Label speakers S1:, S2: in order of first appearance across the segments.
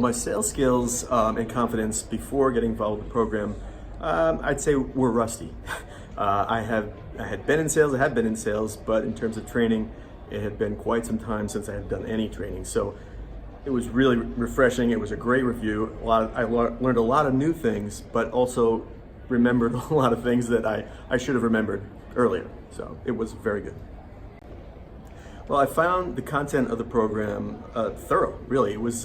S1: Well, my sales skills and confidence before getting involved with the program, I'd say were rusty. I had been in sales, I had been in sales, but in terms of training, it had been quite some time since I had done any training. So it was really refreshing. It was a great review. I learned a lot of new things, but also remembered a lot of things that I should have remembered earlier. So it was very good. Well, I found the content of the program thorough, really. It was,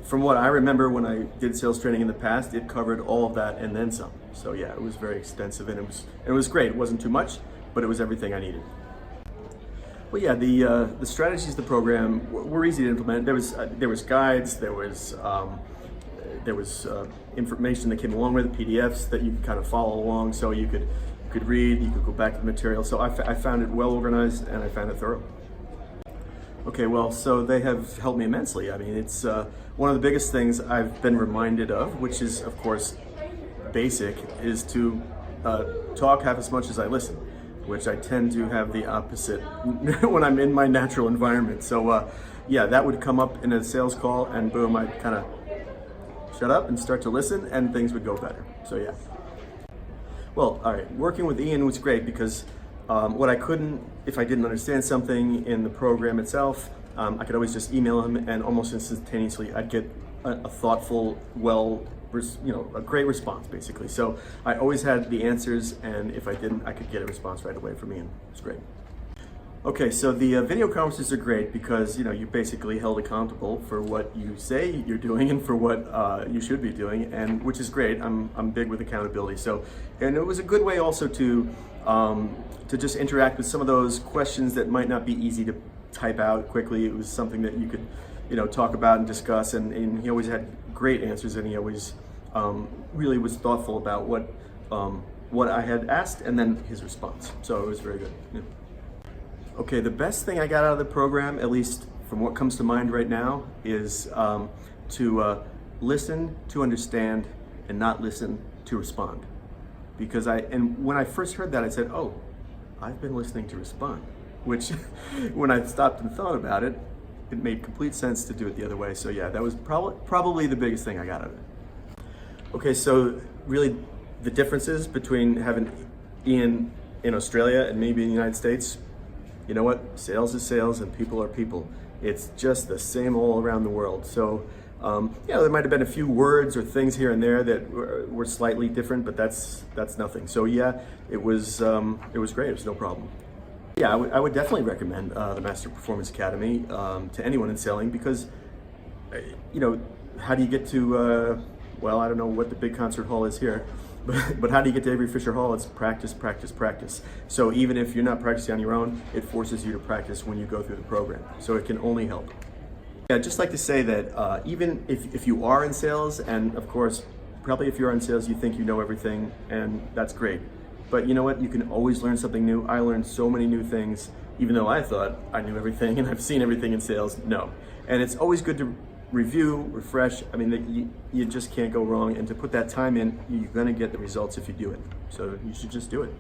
S1: from what I remember when I did sales training in the past, it covered all of that and then some. So yeah, it was very extensive and it was great. It wasn't too much, but it was everything I needed. Well, yeah, the strategies of the program were easy to implement. There was guides, there was information that came along with it, PDFs that you could kind of follow along, so you could read, you could go back to the material. So I found it well organized and I found it thorough. Okay, well, so they have helped me immensely. I mean, it's one of the biggest things I've been reminded of, which is, of course, basic, is to talk half as much as I listen, which I tend to have the opposite when I'm in my natural environment. So yeah, that would come up in a sales call and boom, I'd kind of shut up and start to listen and things would go better. So yeah. Well, all right, working with Ian was great because what I couldn't, if I didn't understand something in the program itself, I could always just email him and almost instantaneously I'd get a thoughtful, a great response basically. So I always had the answers, and if I didn't, I could get a response right away from Ian. It's great. Okay, so the video conferences are great because you're basically held accountable for what you say you're doing and for what you should be doing, and which is great. I'm big with accountability. So, and it was a good way also to just interact with some of those questions that might not be easy to type out quickly. It was something that you could talk about and discuss, and he always had great answers, and he always really was thoughtful about what I had asked and then his response. So it was very good. Yeah. Okay, the best thing I got out of the program, at least from what comes to mind right now, is to listen to understand and not listen to respond. Because when I first heard that, I said, oh, I've been listening to respond, which when I stopped and thought about it, it made complete sense to do it the other way. So yeah, that was probably the biggest thing I got out of it. Okay, so really the differences between having Ian in Australia and maybe in the United States, you know what? Sales is sales and people are people. It's just the same all around the world. So, there might have been a few words or things here and there that were slightly different, but that's nothing. So yeah, it was great. It was no problem. Yeah, I would definitely recommend the Master Performance Academy to anyone in selling because, how do you get to, I don't know what the big concert hall is here, but how do you get to Avery Fisher Hall? It's practice, practice, practice. So even if you're not practicing on your own, it forces you to practice when you go through the program. So it can only help. Yeah, I'd just like to say that even if you are in sales, and of course, probably if you're in sales, you think you know everything, and that's great. But you know what? You can always learn something new. I learned so many new things, even though I thought I knew everything and I've seen everything in sales. No. And it's always good to review, refresh. I mean, you just can't go wrong. And to put that time in, you're going to get the results if you do it. So you should just do it.